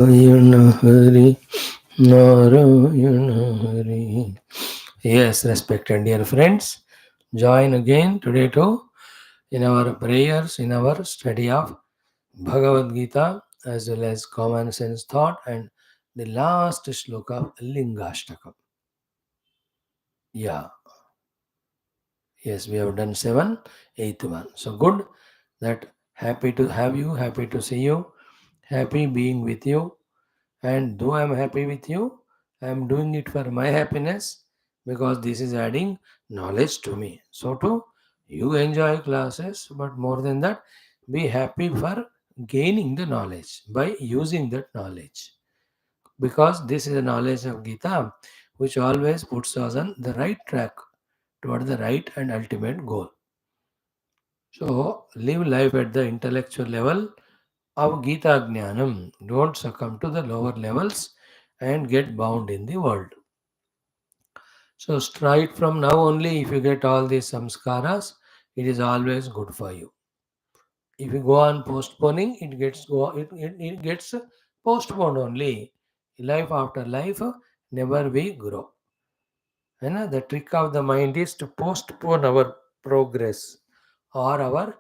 Narayana Hari, Narayana Hari. Yes, respected dear friends, join again today too in our prayers, in our study of Bhagavad Gita as well as common sense thought and the last shloka of Lingashtakam. Yeah, yes, we have done seven, eighth one. So good that happy to have you, happy to see you, happy being with you. And though I am happy with you, I am doing it for my happiness because this is adding knowledge to me. So, too, you enjoy classes, but more than that, be happy for gaining the knowledge by using that knowledge. Because this is the knowledge of Gita, which always puts us on the right track toward the right and ultimate goal. So, live life at the intellectual level of Gita Jnanam. Don't succumb to the lower levels and get bound in the world. So straight from now only, if you get all these samskaras, it is always good for you. If you go on postponing, it gets postponed only. Life after life, never we grow. And the trick of the mind is to postpone our progress or our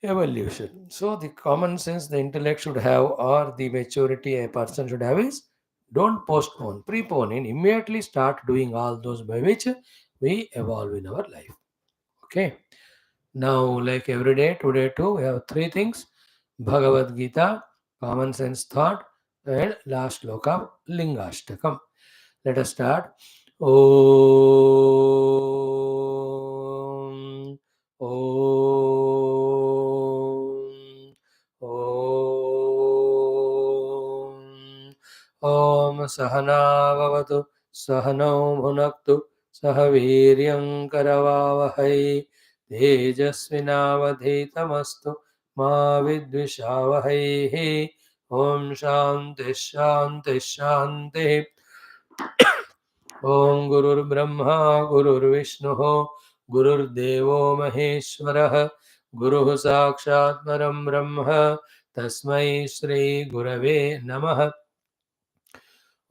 evolution. So the common sense the intellect should have or the maturity a person should have is don't postpone, prepone and immediately start doing all those by which we evolve in our life. Okay. Now, like every day, today too, we have three things: Bhagavad Gita, common sense thought, and last sloka, Lingashtakam. Let us start. Om. Om. Om. Om Sahana Vavatu Sahano Bhunaktu Sahaviryam Karavavahai तेजस्विनावधीतमस्तु मा विद्विषावहैः ॐ शान्तिः शान्तिः शान्तिः ॐ गुरुर्ब्रह्मा गुरुर्विष्णुः गुरुर्देवो महेश्वरः गुरुः साक्षात् परं ब्रह्म तस्मै श्रीगुरवे नमः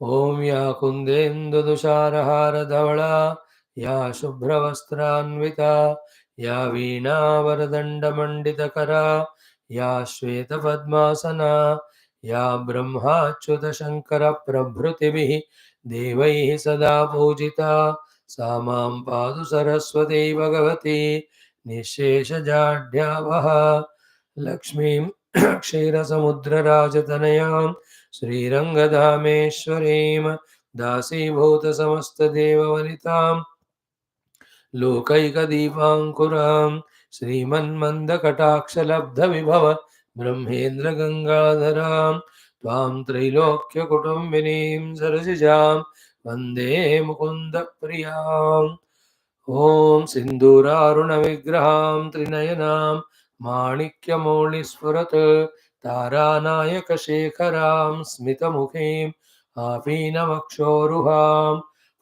ॐ या कुन्देन्दुतुषारहारधवला या शुभ्रवस्त्रान्विता या वीणावरदण्डमण्डितकरा या श्वेतपद्मासना या ब्रह्माच्युतशङ्करप्रभृतिभिः देवैः सदा पूजिता सा मां पातु सरस्वती भगवती निःशेषजाड्यावः लक्ष्मीं क्षीरसमुद्रराजतनयां श्रीरङ्गधामेश्वरीं दासीभूतसमस्तदेववनितां लोकैकदीपाङ्कुरां श्रीमन्मन्दकटाक्षलब्धविभव ब्रह्मेन्द्रगङ्गाधरां त्वां त्रैलोक्यकुटुम्बिनीं सरसिजां वन्दे मुकुन्दप्रियाम् ॐ सिन्दूरारुणविग्रहां त्रिनयनां माणिक्यमौलिस्फुरत् तारानायकशेखरां स्मितमुखीम् आपीनमक्षोरुहां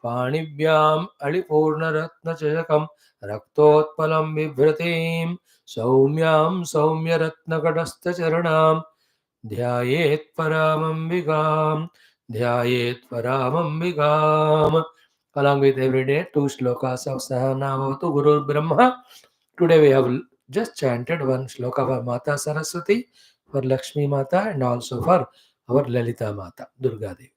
पाणिभ्याम् अळिपूर्णरत्नचषकं रक्तोत्पलं बिभ्रतीं सौम्यां सौम्यरत्नकटस्थचरणां ध्यायेत्परामम्बिकां ध्यायेत्परामम्बिकाम्. Along with every day, two shlokas of Sahanavatu Guru Brahma. Today we have just chanted one shloka for Mata Saraswati, for Lakshmi Mata, and also for our Lalita Mata, Durga Devi.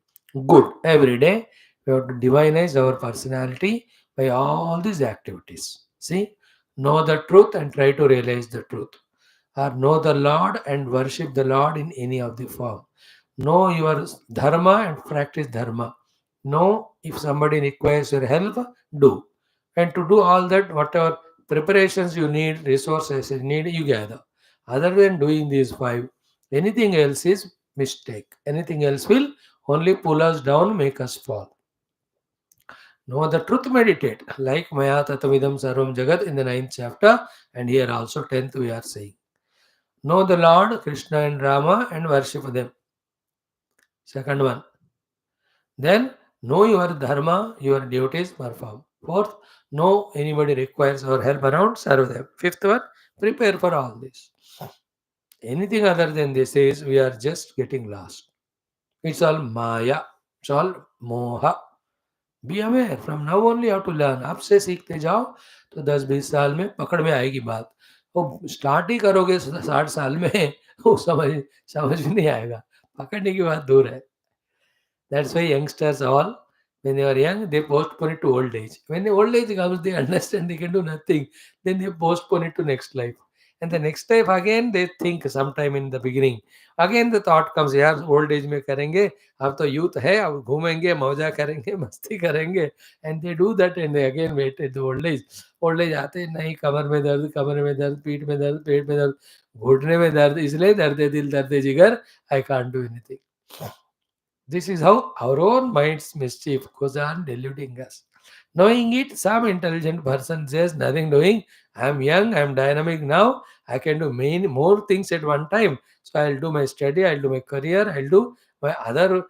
Good. Every day we have to divinize our personality by all these activities. See, know the truth and try to realize the truth. Or know the Lord and worship the Lord in any of the form. Know your dharma and practice dharma. Know if somebody requires your help, do. And to do all that, whatever preparations you need, resources you need, you gather. Other than doing these five, anything else is mistake. Anything else will only pull us down, make us fall. Know the truth, meditate. Like Maya Tatavidam Sarvam Jagat in the ninth chapter, and here also 10th we are saying. Know the Lord, Krishna and Rama, and worship them. Second one. Then know your dharma, your duties, perform. Fourth, know anybody requires our help around, serve them. Fifth one, prepare for all this. Anything other than this is we are just getting lost. It's all Maya. It's all Moha. Be aware from now only how to learn. अब से सीखते जाओ तो 10-20 साल में पकड़ में आएगी बात. वो स्टार्ट ही करोगे 60 साल में वो समझ में नहीं आएगा. पकड़ने की बात दूर है. That's why youngsters all, when they are young, they postpone it to old age. When the old age comes, they understand they can do nothing. Then they postpone it to next life. And the next life again, they think sometime in the beginning. Again the thought comes, यार old age में करेंगे. अब तो youth है, अब घूमेंगे, मौजा करेंगे, मस्ती करेंगे. And they do that and they again wait at the old age. Old age आते ही नहीं, कमर में दर्द, पीठ में दर्द, पेट में दर्द, घुटने में दर्द, इसलिए दर्द दिल, दर्द जिगर. I can't do anything. This is how our own mind's mischief goes on deluding us. Knowing it, some intelligent person says, nothing doing. I'm young, I'm dynamic now. I can do many more things at one time. So I'll do my study, I'll do my career, I'll do my other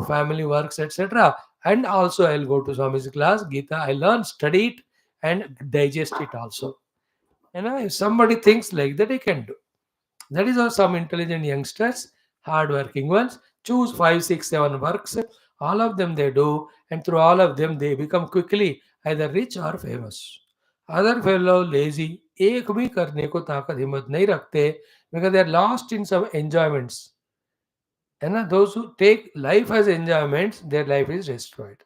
family works, etc. And also I'll go to Swami's class, Geetha. I learn, study it, and digest it also. If somebody thinks like that, he can do. That is how some intelligent youngsters, hard-working ones, choose 5, 6, 7 works. All of them they do, and through all of them they become quickly either rich or famous. Other fellow lazy, एक भी करने को ताकत हिम्मत नहीं रखते because they are lost in some enjoyments. And those who take life as enjoyments, their life is destroyed.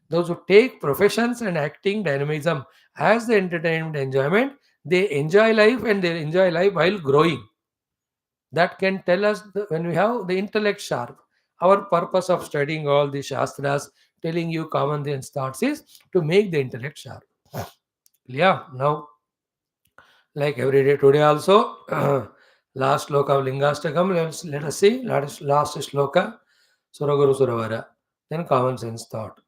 Those who take professions and acting dynamism as the entertainment enjoyment, they enjoy life and they enjoy life while growing. That can tell us when we have the intellect sharp. Our purpose of studying all the shastras, telling you common sense thoughts is to make the intellect sharp. Yeah, now, like every day today also, last shloka of Lingaashtakam, let us see, last shloka, Suraguru Suravara, then common sense thought.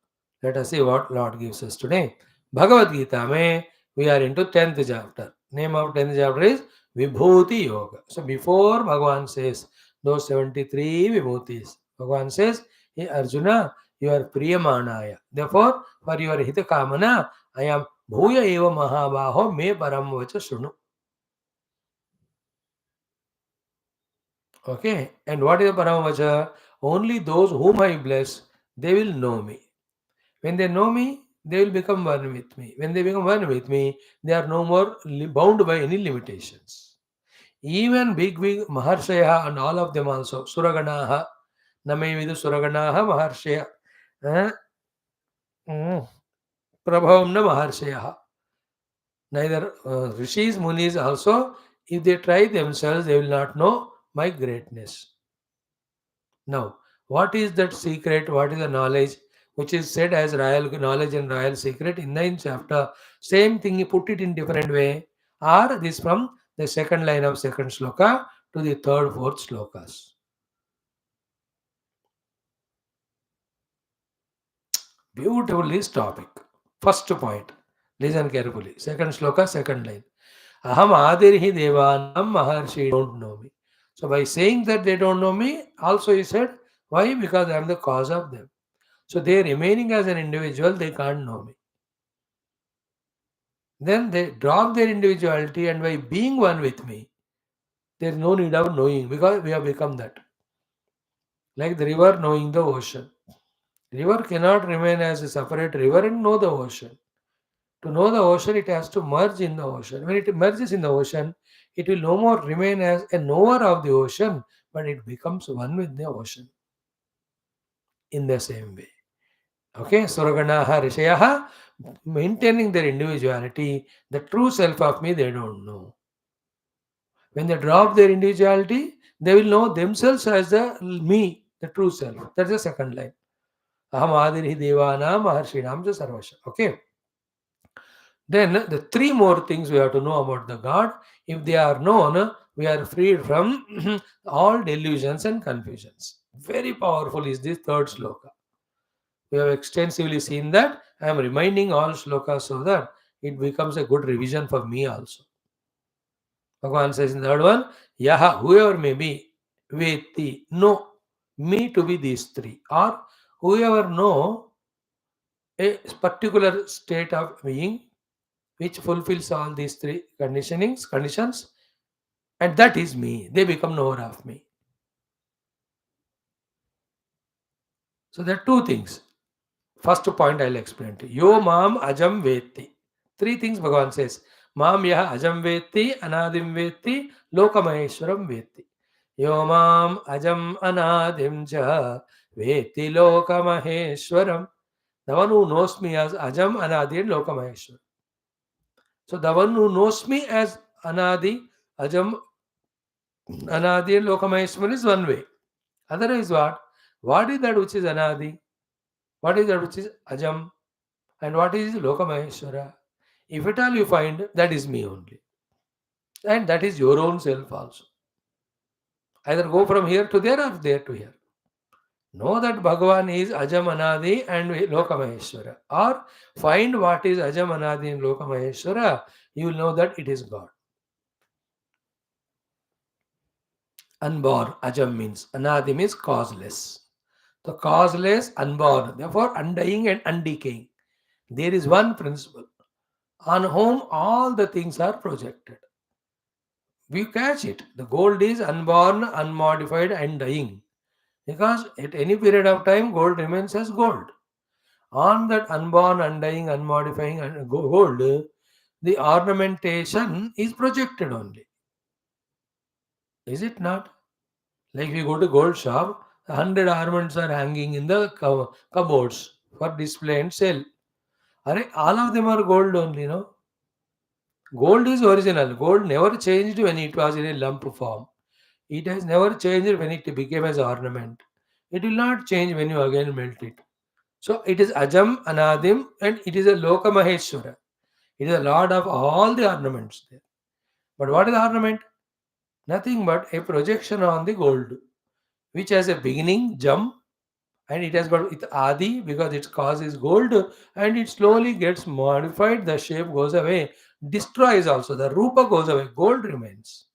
Let us see what Lord gives us today. Bhagavad Gita, mein, we are into 10th chapter. Name of 10th chapter is Vibhuti Yoga. So before Bhagavan says those 73 Vibhutis, Bhagavan says, hey Arjuna, you are Priyamanaya. Therefore, for your Hitakamana, I am Bhuya Eva Mahabaho Me Param Vacha Sunu. Okay, and what is Param Vacha? Only those whom I bless, they will know me. When they know me, they will become one with me. When they become one with me, they are no more bound by any limitations. Even big Maharshaya and all of them also, Suraganaha, Namevidu Suraganaha Maharshaya, eh, Prabhavamna Maharshaya. Neither Rishis, Munis also, if they try themselves, they will not know my greatness. Now, what is that secret? What is the knowledge which is said as royal knowledge and royal secret in 9th chapter? Same thing, you put it in different way. Or this from the second line of second shloka to the third, fourth shlokas. Beautiful this topic. First point. Listen carefully. Second shloka, second line. Aham adirhi devanam maharshi don't know me. So by saying that they don't know me, also he said, why? Because I am the cause of them. So they remaining as an individual, they can't know me. Then they drop their individuality and by being one with me, there is no need of knowing because we have become that. Like the river knowing the ocean. River cannot remain as a separate river and know the ocean. To know the ocean, it has to merge in the ocean. When it merges in the ocean, it will no more remain as a knower of the ocean, but it becomes one with the ocean. In the same way. Okay, Suraganaha Rishayaha, maintaining their individuality, the true self of me, they don't know. When they drop their individuality, they will know themselves as the me, the true self. That's the second line. Aham Adirihi Devana Maharshinam Sarvasha. Okay. Then the three more things we have to know about the God. If they are known, we are freed from all delusions and confusions. Very powerful is this third sloka. We have extensively seen that. I am reminding all shlokas so that it becomes a good revision for me also. Bhagavan says in the third one, Yaha, whoever may be, Veti, know me to be these three. Or whoever know a particular state of being which fulfills all these three conditions, and that is me. They become knower of me. So there are two things. First point I'll explain to you. Yo mam ajam veti. Three things Bhagavan says. Mam yaha ajam veti, anadim veti, lokamaheshwaram veti. Yo mam ajam anadim cha veti lokamaheshwaram. The one who knows me as Ajam, Anadi, and Lokamaheshwar. So the one who knows me as Anadi, Ajam, Anadi, and Lokamaheshwar is one way. Otherwise, what? What is that which is Anadi? What is that which is Ajam? And what is Lokamaheshwara? If at all you find, that is me only. And that is your own self also. Either go from here to there or there to here. Know that Bhagavan is Ajam Anadi and Lokamaheshwara. Or find what is Ajam Anadi and Lokamaheshwara, you will know that it is God. Unborn, Ajam means. Anadi means causeless. So causeless, unborn. Therefore, undying and undecaying. There is one principle on whom all the things are projected. We catch it. The gold is unborn, unmodified, undying. Because at any period of time, gold remains as gold. On that unborn, undying, unmodifying gold, the ornamentation is projected only. Is it not? Like we go to gold shop, 100 ornaments are hanging in the cupboards for display and sale. All of them are gold only, no? Gold is original. Gold never changed when it was in a lump form. It has never changed when it became as ornament. It will not change when you again melt it. So it is Ajam, Anadim, and it is a Loka Maheshwara. It is a lord of all the ornaments there. But what is the ornament? Nothing but a projection on the gold, which has a beginning, jump, and it has got it Adi because its cause is gold, and it slowly gets modified. The shape goes away, destroys also. The Rupa goes away, gold remains.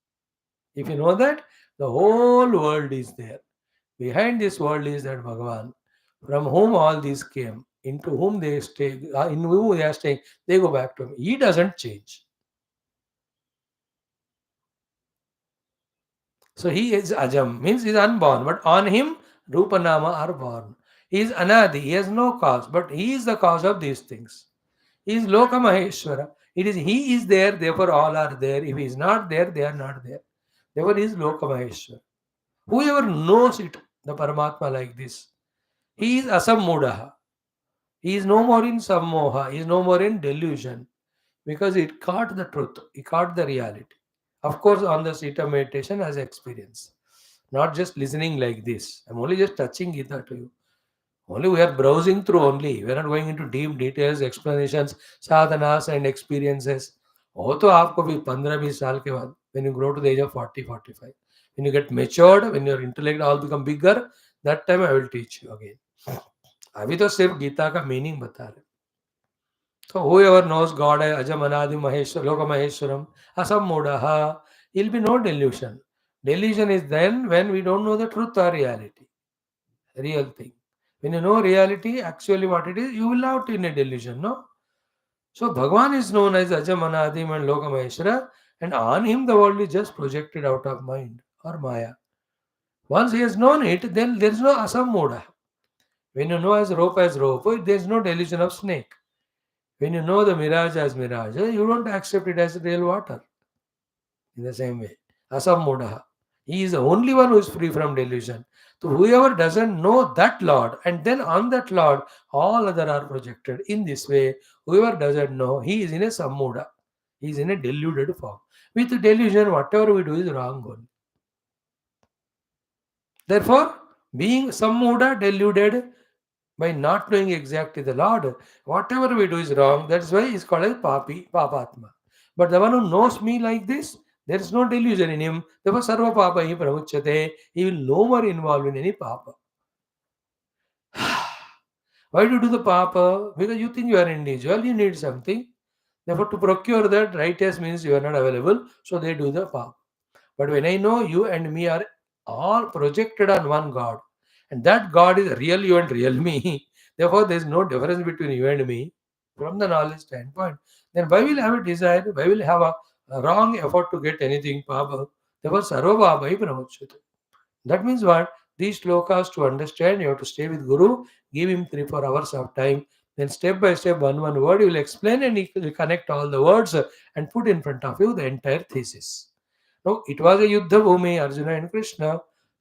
If you know that, the whole world is there. Behind this world is that Bhagavan, from whom all these came, into whom they stay, in whom they are staying, they go back to him. He doesn't change. So he is Ajam, means he is unborn, but on him Rupanama are born. He is Anadi, he has no cause, but he is the cause of these things. He is Loka Maheshwara. It is he is there, therefore all are there. If he is not there, they are not there. Therefore he is Loka Maheshwara. Whoever knows it, the Paramatma like this, he is Asammudaha. He is no more in Sammoha, he is no more in delusion. Because it caught the truth, it caught the reality. Of course, on the seat of meditation as experience. Not just listening like this. I'm only just touching Geetha to you. Only we are browsing through only. We are not going into deep details, explanations, sadhanas and experiences. वो तो आपको भी 15-20 साल के बाद when you grow to the age of 40-45, when you get matured, when your intellect all become bigger, that time I will teach you again. अभी तो सिर्फ गीता का मीनिंग बता रहे. So whoever knows God as Ajam Anadi Maheshwar, Loka Maheshwaram, Asammudaha, he'll be no delusion. Delusion is then when we don't know the truth or reality. Real thing. When you know reality, actually what it is, you will not in a delusion, no? So Bhagavan is known as Ajam Anadim and Loka Maheshwara, and on him the world is just projected out of mind or Maya. Once he has known it, then there is no Asammuda. When you know as rope, there is no delusion of snake. When you know the mirage as mirage, you don't accept it as real water. In the same way, Asammudaha. He is the only one who is free from delusion. So whoever doesn't know that Lord, and then on that Lord, all other are projected. In this way, whoever doesn't know, he is in a sammuda. He is in a deluded form. With delusion, whatever we do is wrong only. Therefore, being sammuda, deluded, by not knowing exactly the Lord, whatever we do is wrong. That's why he's called as Papi, Papatma. But the one who knows me like this, there is no delusion in him. Therefore, Sarva Papa hi pramuchyate. He will no more involve in any Papa. Why do you do the Papa? Because you think you are individual, you need something. Therefore, to procure that, righteous means you are not available. So they do the Papa. But when I know you and me are all projected on one God, and that God is real you and real me, therefore there is no difference between you and me from the knowledge standpoint, then why will I have a desire? Why will I have a wrong effort to get anything? Papa. Therefore, Sarva Bhava Pramuchyate. That means what? These shlokas to understand, you have to stay with Guru, give him 3-4 hours of time. Then step by step, one word, he will explain and he will connect all the words and put in front of you the entire thesis. No, it was a युद्ध भूमि Arjun and Krishna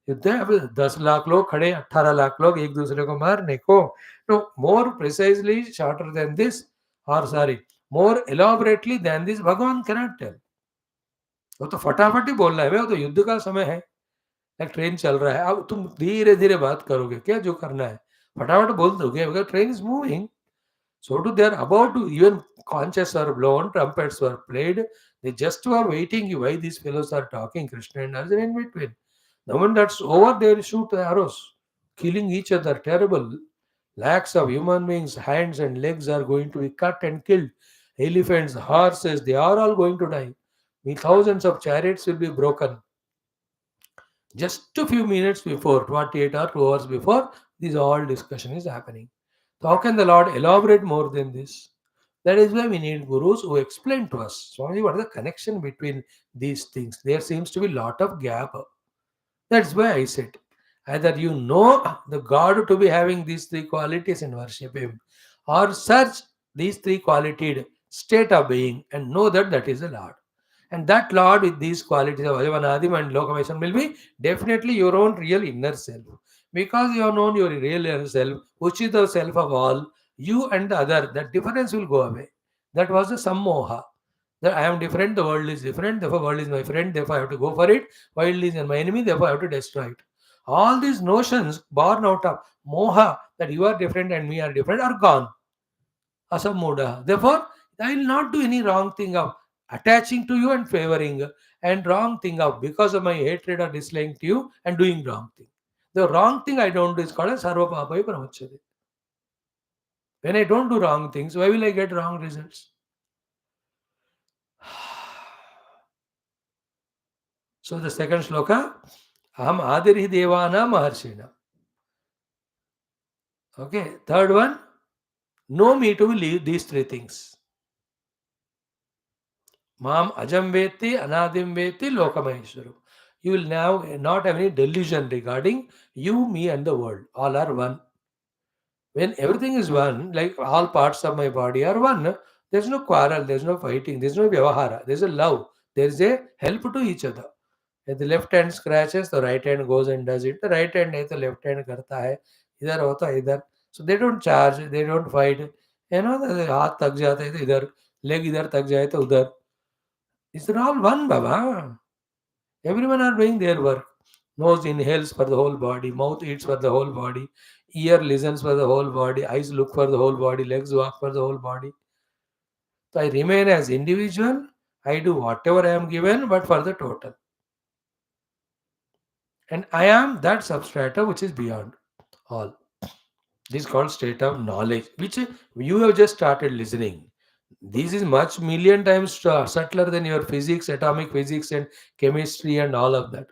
युद्ध है अब 10 लाख लोग खड़े 18 लाख लोग एक दूसरे को मारने को no more precisely shorter than this और sorry more elaborately than this Bhagwan cannot tell वो तो फटाफट ही बोलना है वो तो युद्ध का समय है एक ट्रेन चल रहा है अब तुम धीरे धीरे बात करोगे क्या जो करना है फटाफट बोल दोगे अगर train is moving so to they are about to even conches are blown, trumpets were played. They just were waiting why these fellows are talking. Krishna and Arjuna in between. The moment that's over, they will shoot the arrows, killing each other. Terrible. Lakhs of human beings, hands and legs are going to be cut and killed. Elephants, horses, they are all going to die. Thousands of chariots will be broken. Just a few minutes before, 48 or 2 hours before, this all discussion is happening. So how can the Lord elaborate more than this? That is why we need gurus who explain to us. Swami, what is the connection between these things? There seems to be a lot of gap. That's why I said, either you know the God to be having these three qualities and worship Him, or search these three qualities state of being and know that that is the Lord. And that Lord with these qualities of Ayavanadim and Lokamation will be definitely your own real inner self. Because you have known your real inner self, which is the self of all, you and the other, that difference will go away. That was the sammoha. That I am different, the world is different, therefore world is my friend, therefore I have to go for it. World is my enemy, therefore I have to destroy it. All these notions born out of moha, that you are different and me are different, are gone. Asammuda. Therefore, I will not do any wrong thing of attaching to you and favoring, and wrong thing of because of my hatred or dislike to you and doing wrong thing. The wrong thing I don't do is called as sarva papai pramachade. When I don't do wrong things, why will I get wrong results? So the second shloka, aham adiri devana maharshina. Okay, third one, know me to leave these three things. Mam ajam veti, anadim veti, lokamaheshwaram. You will now not have any delusion regarding you, me, and the world. All are one. When everything is one, like all parts of my body are one, there's no quarrel, there's no fighting, there's no vyavahara, there's a love, there's a help to each other. If the left hand scratches, the right hand goes and does it. The right hand नहीं तो left hand करता है. इधर होता है इधर. So they don't charge, they don't fight. You know, हाथ थक जाता है तो इधर, leg इधर थक जाए तो उधर. These are all one, Baba. Everyone are doing their work. Nose inhales for the whole body, mouth eats for the whole body, ear listens for the whole body, eyes look for the whole body, legs walk for the whole body. So I remain as individual. I do whatever I am given, but for the total. And I am that substrata which is beyond all. This is called state of knowledge, which you have just started listening. This is much million times subtler than your physics, atomic physics, and chemistry, and all of that.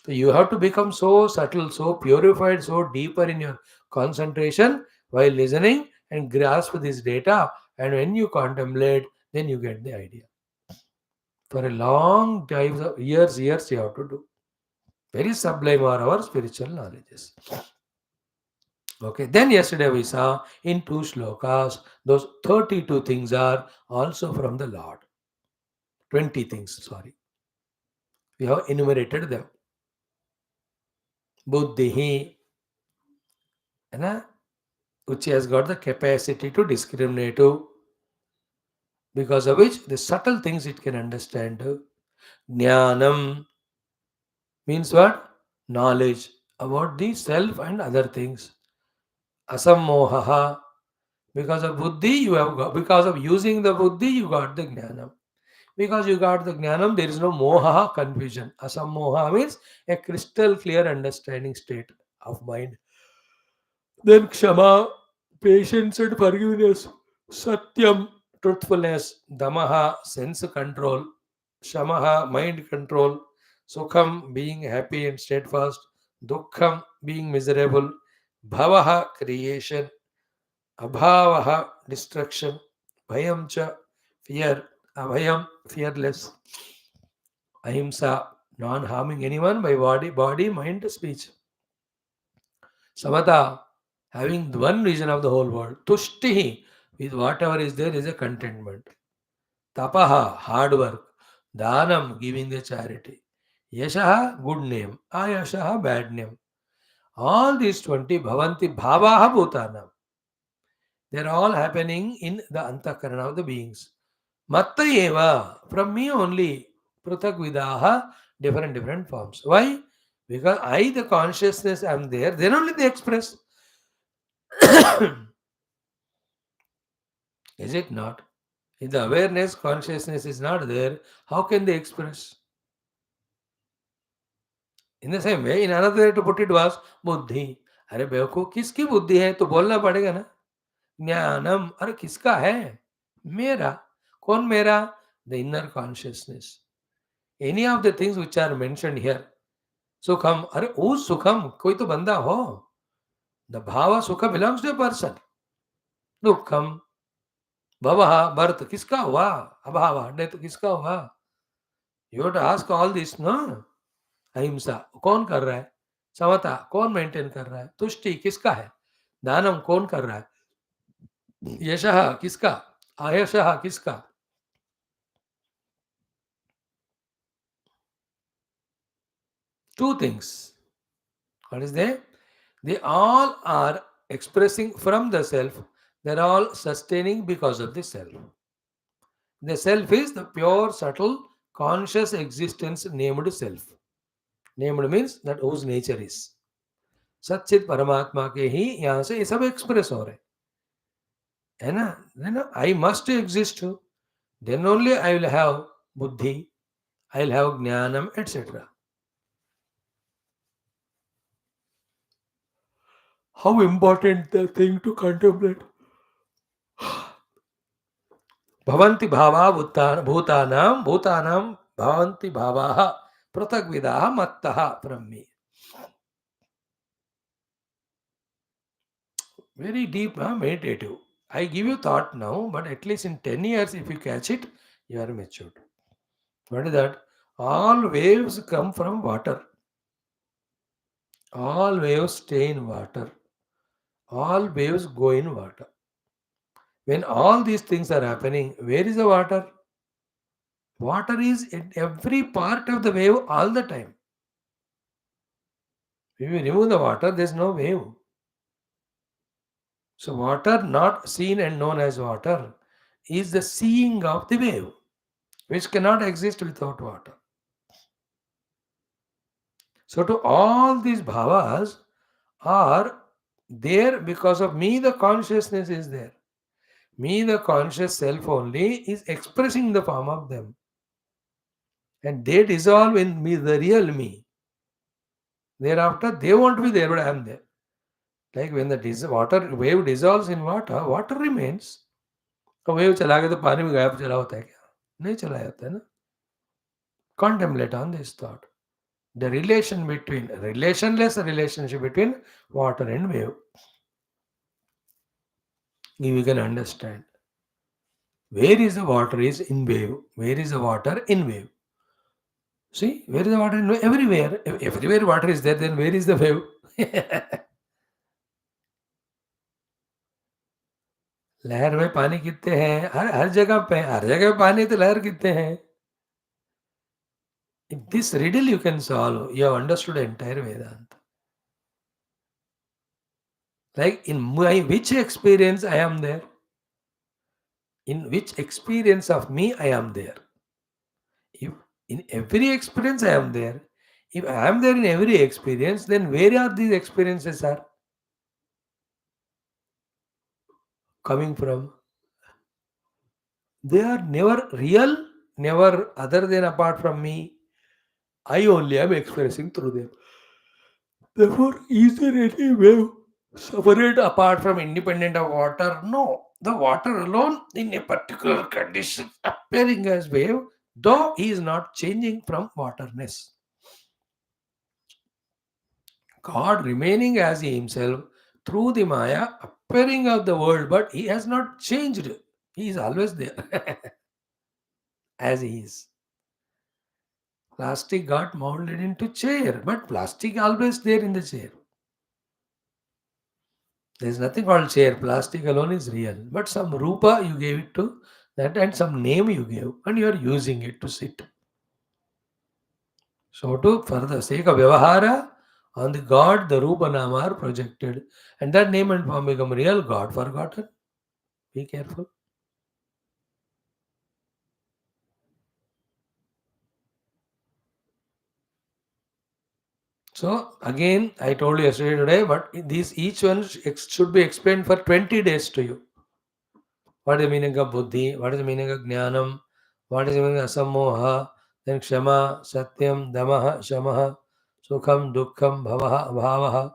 So you have to become so subtle, so purified, so deeper in your concentration while listening and grasp this data. And when you contemplate, then you get the idea. For a long time, years, you have to do. Very sublime are our spiritual knowledges. Okay, then yesterday we saw in 2 shlokas, those 32 things are also from the Lord. 20 things, sorry. We have enumerated them. Buddhihi, which has got the capacity to discriminate, because of which the subtle things it can understand. Jnanam means what? Knowledge about the self and other things. Asammohaha, because of buddhi you have got, because of using the buddhi you got the jnanam. Because you got the jnanam, there is no moha, confusion. Asammoha means a crystal clear understanding state of mind. Then kshama, patience and forgiveness. Satyam, truthfulness. Damaha, sense control. Shamaha, mind control. Sukham, being happy and steadfast. Dukkham, being miserable. Bhavaha, creation. Abhavaha, destruction. Bhayam cha, fear. Abhayam, fearless. Ahimsa, non harming anyone by body, mind, speech. Samata, having one vision of the whole world. Tushtihi, with whatever is there is a contentment. Tapaha, hard work. Dhanam, giving the charity. Yashaha, good name. Ayashaha, bad name. All these 20 bhavanti bhavaha bhutanam. They're all happening in the antakarana of the beings. Matta eva, from me only. Pruthak vidaha, different forms. Why? Because I, the consciousness, am there, then only they express. Is it not? If the awareness, consciousness is not there, how can they express? In the same way, in another way to put it was बुद्धि. अरे बेवकूफ किसकी बुद्धि है तो बोलना पड़ेगा ना. ज्ञानम, अरे किसका है? मेरा. कौन मेरा? The inner consciousness. Any of the things which are mentioned here. सुखम, अरे वो सुखम कोई तो बंदा हो. द भाव सुख बिलोंग्स टू ए पर्सन. दुखम, भवः बर्थ किसका हुआ? अभाव डेथ किसका हुआ? You have to ask all this no. अहिंसा कौन कर रहा है? समता कौन मेंटेन कर रहा है? तुष्टि किसका है? दानम कौन कर रहा है? यशः किसका? आयशः किसका? Two things. What is there? They all are expressing from the self. They're all sustaining because of the self. The self is the pure, subtle, conscious existence named self. Named means that whose nature is. सच्चित परमात्मा के ही यहाँ से ये सब express हो रहे है ना. I must exist. Then only I will have बुद्धि, आई विल हैव ज्ञानम et cetera. How important the thing to contemplate. भवन्ति भावा भूतानां भूतानां भवन्ति भावाः पृथक् विदाः मत्तः from me. Very deep, meditative. I give you thought now, but at least in 10 years, if you catch it, you are matured. What is that? All waves come from water. All waves stay in water. All waves go in water. When all these things are happening, where is the water? Water is in every part of the wave all the time. If you remove the water, there is no wave. So, water not seen and known as water is the seeing of the wave, which cannot exist without water. So, to all these bhavas are there because of me, the consciousness is there. Me, the conscious self only, is expressing the form of them. And they dissolve in me, the real me. Thereafter, they won't be there, but I am there. Like when the water wave dissolves in water, water remains. तो wave चला गया तो पानी में गायब चला होता है क्या? नहीं चला जाता है ना. Contemplate on this thought. The relationless relationship between water and wave. You can understand. Where is the water is in wave? Where is the water in wave? See, where is the water in wave? Everywhere. If everywhere water is there, then where is the wave? लहर में पानी कितने हैं? हर जगह पे, हर जगह पानी तो लहर कितने हैं? If this riddle you can solve, you have understood entire Vedanta. Like in my which experience I am there? In which experience of me I am there? If in every experience I am there, if I am there in every experience, then where are these experiences are coming from? They are never real, never other than apart from me. I only am experiencing through them. Therefore, is there any wave separate apart from independent of water? No. The water alone in a particular condition appearing as wave, though he is not changing from waterness. God remaining as he himself through the Maya appearing of the world, but he has not changed. He is always there as he is. Plastic got molded into chair, but plastic always there in the chair. There is nothing called chair. Plastic alone is real. But some rupa you gave it to that and some name you gave and you are using it to sit. So to for the sake of Vyavahara, on the God, the Rupa Nama are projected. And that name and form become real, God forgotten. Be careful. So again, I told you yesterday today, but these each one should be explained for 20 days to you. What is the meaning of buddhi? What is the meaning of jnanam? What is the meaning of asammoha? Then kshama, satyam, damaha, shamaha, sukham, dukkham, bhavaha, abhavaha,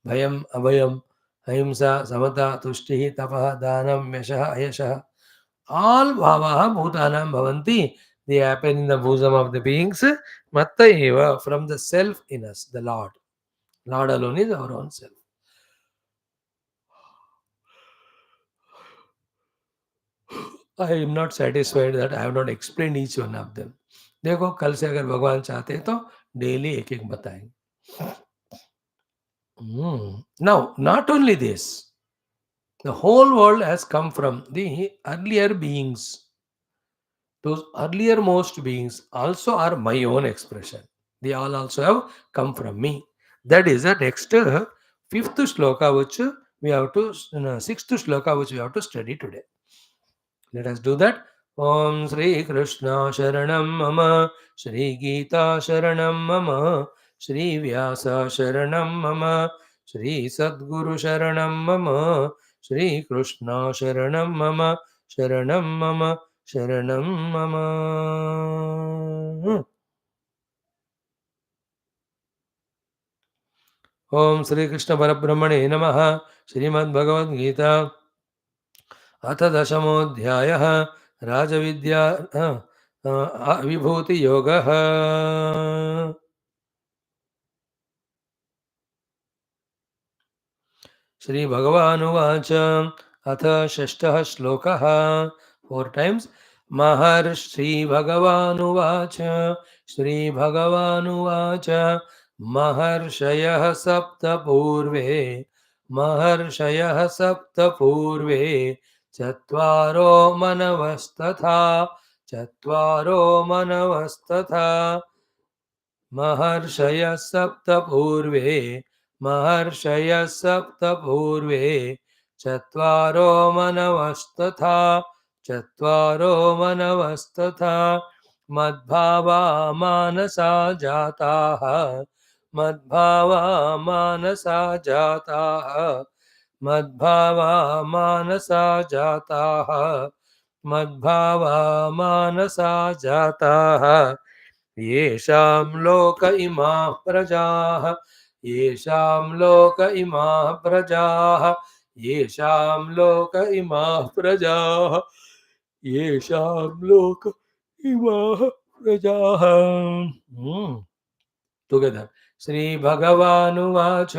bhayam, abhayam, ahimsa, samata, tushtihi, tapaha, danam, yashaha, ayashaha. All bhavaha bhutanam bhavanti. They happen in the bosom of the beings. Matta eva, from the self in us, the Lord. Lord alone is our own self. I am not satisfied that I have not explained each one of them. देखो कल से अगर भगवान चाहते हैं तो daily एक एक बताएंगे. Now, not only this, the whole world has come from the earlier beings. Those earlier most beings also are my own expression. They all also have come from me. That is the next fifth shloka which we have to, sixth shloka which we have to study today. Let us do that. Om Sri Krishna Sharanam Mama, Sri Geetha Sharanam Mama, Sri Vyasa Sharanam Mama, Sri Sadguru Sharanam Mama, Sri Krishna Sharanam Mama, Sharanam Mama, Sharanam Mama. Om Sri Krishna Parabrahmane Namaha, Srimad Bhagavad Gita. अथ दशमोऽध्यायः राजविद्या विभूतियोगः. श्रीभगवानुवाच अथ षष्ठः श्लोकः. 4 times. महर्षिभगवानुवाच श्रीभगवानुवाच महर्षयः सप्त पूर्वे महर्षयः सप्त पूर्वे चत्वारो मनवस्तथा चत्वारो मनवस्तथा महर्षयः सप्त पूर्वे महर्षयः सप्त पूर्वे चत्वारो मनवस्तथा चत्वारो मनवस्तथा मद्भावा मानसा जाताः मद्भावा मानसा जाताः मद्भावा मानसा जाताः मद्भावा मानसा जाताः येषां लोक इमाः प्रजाः येषां लोक इमाः प्रजाः येषां लोक इमाः प्रजाः येषां लोक इमाः प्रजाः. Together. श्रीभगवानुवाच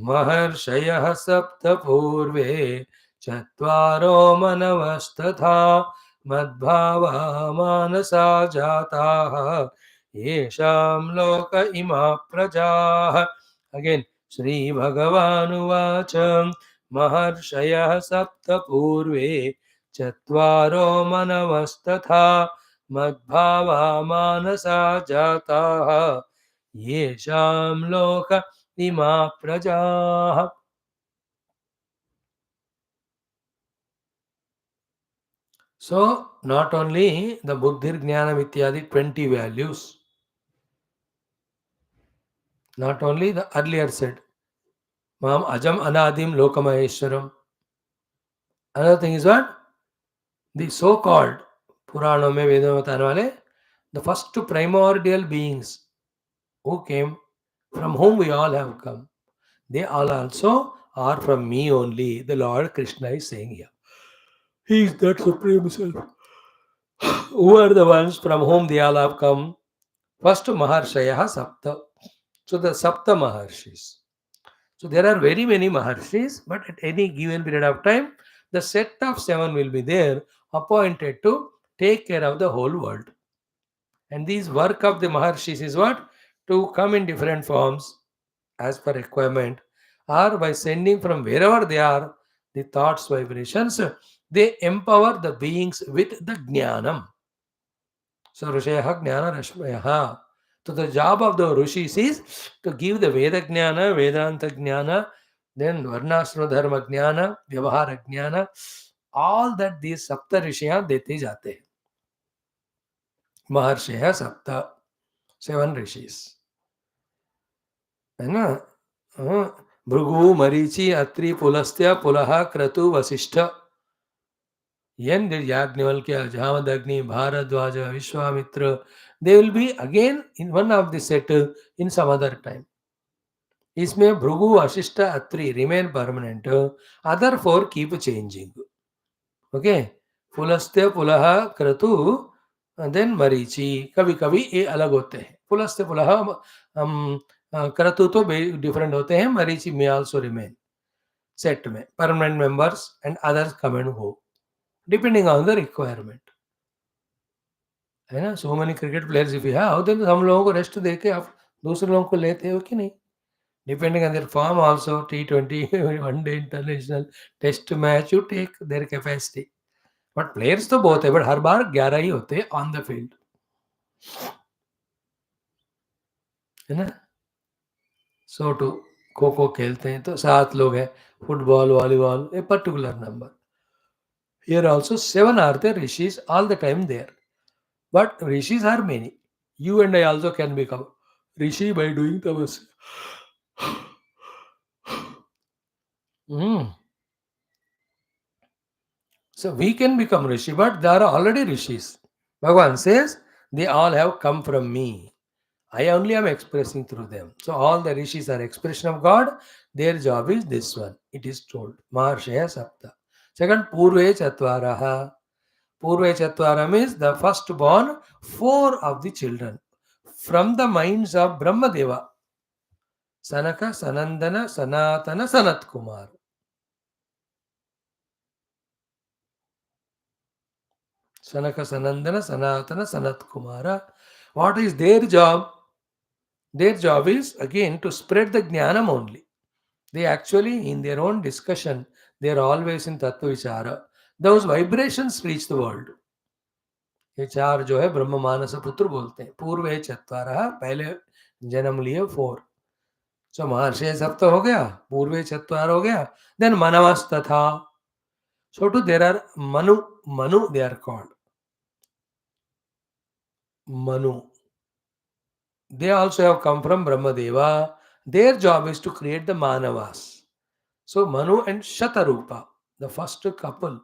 महर्षयः सप्त पूर्वे चत्वारो मनवस्तथा मद्भावा मानसा जाताः येषां लोक इमाः प्रजाः. Again, श्रीभगवानुवाच महर्षयः सप्त पूर्वे चत्वारो मनवस्तथा मद्भावा मानसा जाताः येषां लोक इमाः प्रजाः. So, not only the Buddhir Jnana Vityadi 20 values, not only the earlier said, Mam Ajam Anadim Lokamaheshwaram. Another thing is what? The so called Purana mein Vedam बताने वाले, the first primordial beings who came, from whom we all have come, they all also are from me only. The Lord Krishna is saying here. He is that Supreme Self. Who are the ones from whom they all have come? First, Maharshaya Sapta. So, the Sapta Maharshis. So, there are very many Maharshis, but at any given period of time, the set of 7 will be there, appointed to take care of the whole world. And these work of the Maharshis is what? To come in different forms as per requirement or by sending from wherever they are the thoughts, vibrations, they empower the beings with the jnanam. So Rishaya Jnana Rashmaya. So the job of the Rishis is to give the Veda Jnana, Vedanta Jnana, then Varnashrama Dharma Jnana, Vyavahara Jnana, all that these Sapta Rishya dete jate. Maharshaya Sapta, 7 Rishis. है ना? भृगु मरीचि अत्रि पुलस्त्य पुलह क्रतु Vasishtha Yen did Yagnivalkya, Jamadagni, Bharadwaja, Vishwamitra, they will be again in one of the set in some other time. इसमें Bhrigu Vashishtha Atri remain permanent, other 4 keep changing. Okay, Pulastya Pulaha Kratu and then Marichi, कभी कभी ये अलग होते हैं. पुलस्त्य पुलह क्रतु तो different होते हैं. Marichi may also remain set में permanent members and others come and go depending on the requirement. है ना? So many cricket players if you have then हम लोगों को रेस्ट देके आप दूसरे लोगों को लेते हो कि नहीं? Depending on their form also T20 one day international test match you take their capacity. But players तो बहुत है, बट हर बार 11 ही होते हैं ऑन द फील्ड, है ना? सो टू खो खो खेलते हैं तो 7 लोग हैं, football volleyball a particular number. Here also 7 are there rishis all the time there. But rishis are many. You and I also can become rishi by doing tapasya. So we can become rishi, but there are already rishis. Bhagavan says, they all have come from me. I only am expressing through them. So all the rishis are expression of God. Their job is this one. It is told. Maharshaya Sapta. Second, Purve Chatvaraha. Purve Chatvara means the firstborn 4 of the children from the minds of Brahmadeva, Sanaka, Sanandana, Sanatana, Sanat Kumar. Sanaka, Sanandana, Sanatana, Sanat Kumara. What is their job? Their job is again to spread the Jnanam only. They actually, in their own discussion, they are always in Tattva Vichara. Those vibrations reach the world. ये 4 जो है ब्रह्म मानस पुत्र बोलते हैं. पूर्वे चत्वारः, पहले जन्म लिए 4. सो महर्षि सब तो हो गया, पूर्वे चत्वार हो गया. देन मनवस तथा. So two there are Manu they are called Manu. They also have come from Brahmadeva. Their job is to create the Manavas. So Manu and Shatarupa, the first couple.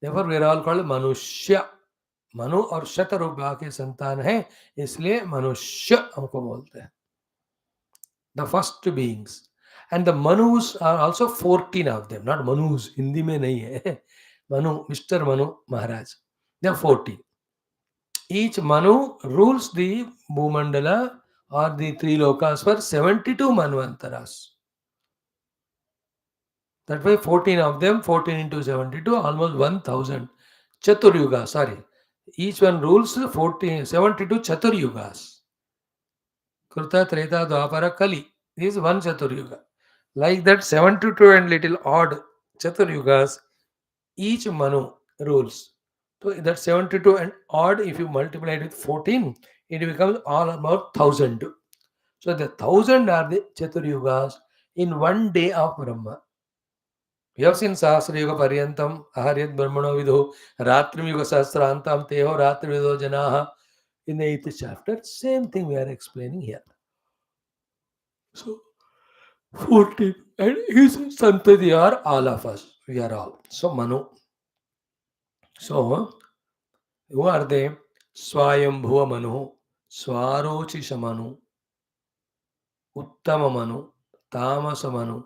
Therefore we are all called Manushya. Manu और शतरूपा के संतान है, इसलिए मनुष्य हमको बोलते हैं. The first beings. And the Manus are also 14 of them. Not Manus, Hindi में नहीं है. Manu, Mr. Manu Maharaj. They are 14. Each Manu rules the Bhumandala or the 3 lokas for 72 Manvantaras. That way 14 of them, 14 into 72, almost 1000. Chaturyuga, sorry. Each one rules 72 Chaturyugas. Kruta, Treta, Dwapara, Kali. This is one Chaturyuga. Like that 72 and little odd Chaturyugas, each Manu rules. So that 72 and odd, if you multiply it with 14, it becomes all about 1000. So the 1000 are the Chaturyugas in one day of Brahma. We have seen Sahasra Yuga Paryantam, Aharyat Brahmano Vidho, Ratrim Yuga Sahasrantam, Teho Ratri Vidho Janaha. In the 8th chapter, same thing we are explaining here. So 14 and his Santati are all of us. We are all. So Manu. So who are they? Swayambhuva Manu, Swarocisha Manu, Uttama Manu, Tamasa Manu,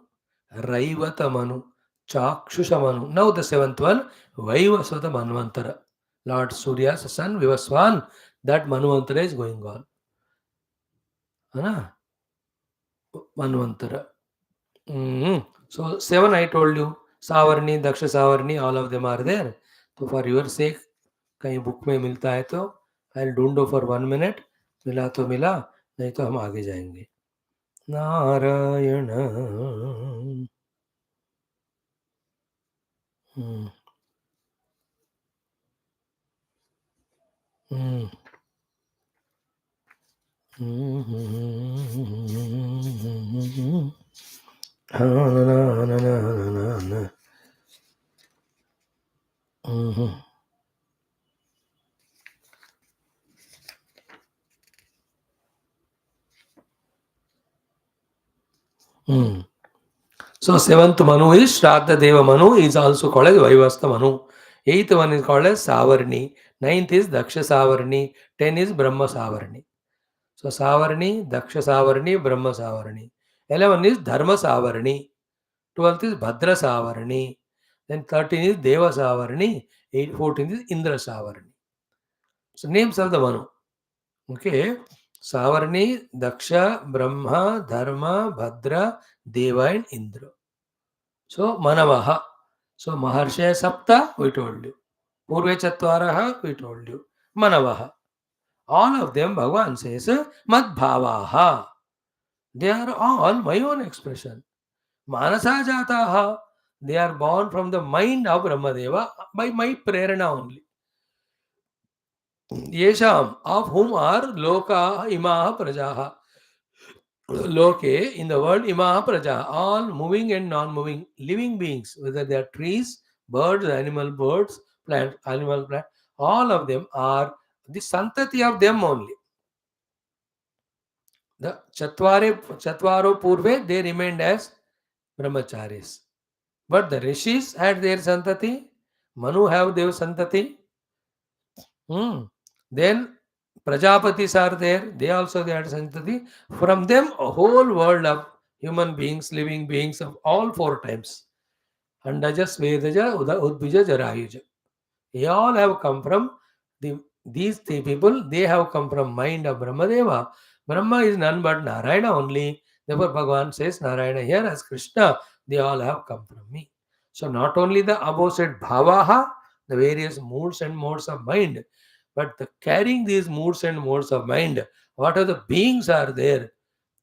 Raivata Manu, Chakshusha Manu. Now the 7th one, Vaivasvata Manvantara. Lord Surya's son, Vivaswan, that Manvantara is going on. Anna? Manvantara. So 7 I told you, Savarni, Daksha Savarni, all of them are there. So for your sake, कहीं book में मिलता है तो आई ढूंढो for 1 minute. मिला तो मिला, नहीं तो हम आगे जाएंगे. Narayana. Hmm. Hmm. Hmm. So seventh Manu is Shraddha Deva Manu, is also called as Vaivasta Manu. Eighth one is called as Savarni. Ninth is Daksha Savarni. 10 is Brahma Savarni. So Savarni, Daksha Savarni, Brahma Savarni. 11 is Dharma Savarni. 12th is Bhadra Savarni. Then 13 is Deva Savarni. 14 is Indra Savarni. So names of the Manu. Okay. Savarni, Daksha, Brahma, Dharma, Bhadra, Deva and Indra. So Manavaha. So Maharshaya Sapta, we told you. Purve Chatvaraha, we told you. Manavaha. All of them, Bhagavan says, Madbhavaha. They are all my own expression. Manasa Jataha. They are born from the mind of Brahmadeva by my prerana only. Yesham, of whom are Loka Imaha Prajaha. Loke, in the world, Imaha Praja, all moving and non-moving living beings, whether they are trees, birds, birds, plant, animal, plant, all of them are the santati of them only. The Chatvaro Purve, they remained as brahmacharis. But the rishis had their santati, Manu have their santati. Then Prajapatis are there, they had santati. From them, a whole world of human beings, living beings of all four times. Andaja, Svedaja, Udbija, Jarayuja. They all have come from these three people, they have come from mind of Brahmadeva. Brahma is none but Narayana only. Therefore, Bhagavan says Narayana here as Krishna, they all have come from me. So, not only the above said bhavaha, the various moods and modes of mind, but the carrying these moods and modes of mind, what are the beings are there?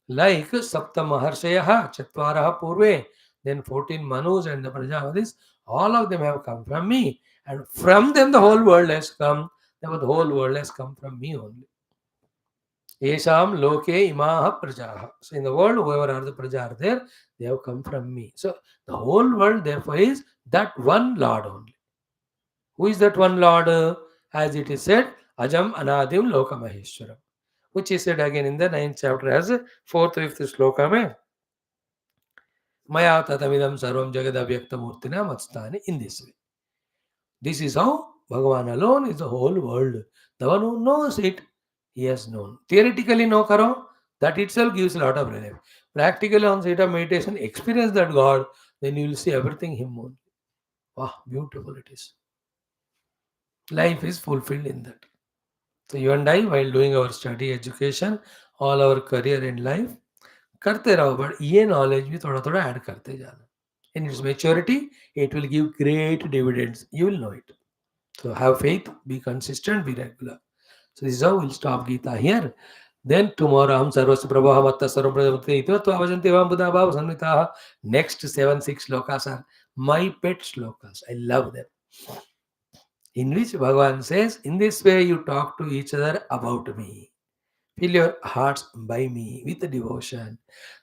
Like Sapta Maharshayaha, Chatvaraha Purve, then 14 Manus and the Prajavatis, all of them have come from me. And from them the whole world has come. Therefore, the whole world has come from me only. Yesham Loke Imaha Prajaha. So in the world, whoever are the Praja are there, they have come from me. So the whole world, therefore, is that one Lord only. Who is that one Lord? As it is said, Ajam Anadim Loka Maheshwaram. Which is said again in the 9th chapter as 4th, 5th shloka. Mein, Maya tatamidam sarvam jagadavyakthamurtina matstani, in this way. This is how Bhagavan alone is the whole world. The one who knows it, he has known. Theoretically no karo, that itself gives a lot of relief. Practically on state of meditation, experience that God, then you will see everything Him only. Wow, beautiful it is. Life is fulfilled in that. So you and I, while doing our study, education, all our career in life, करते रहो but ये knowledge भी थोड़ा थोड़ा add करते जाना in its maturity it will give great dividends you will know it so have faith, be consistent, be regular. So this is how we'll stop Geetha here. Then tomorrow Aham Sarvasya Prabhaha Matta Sarvam Prajapati Itvatva Avajanti Vam Buddha Bhava Samhitaha. Next 7-6 shlokas are my pet shlokas. I love them. In which Bhagavan says, in this way you talk to each other about me. Fill your hearts by me with devotion.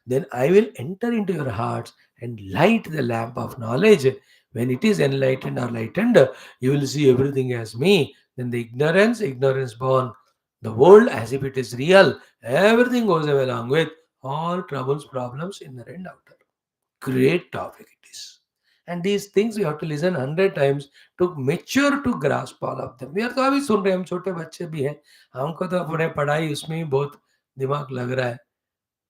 Then I will enter into your hearts and light the lamp of knowledge. When it is enlightened or lightened, you will see everything as me. Then the ignorance born, the world as if it is real, everything goes away along with all troubles, problems, inner and outer. Great topic it is. And these things we have to listen 100 times to mature to grasp all of them. We are तो अभी सुन रहे हैं, हम छोटे बच्चे भी हैं, हमको तो अपने पढ़ाई उसमें ही बहुत दिमाग लग रहा है.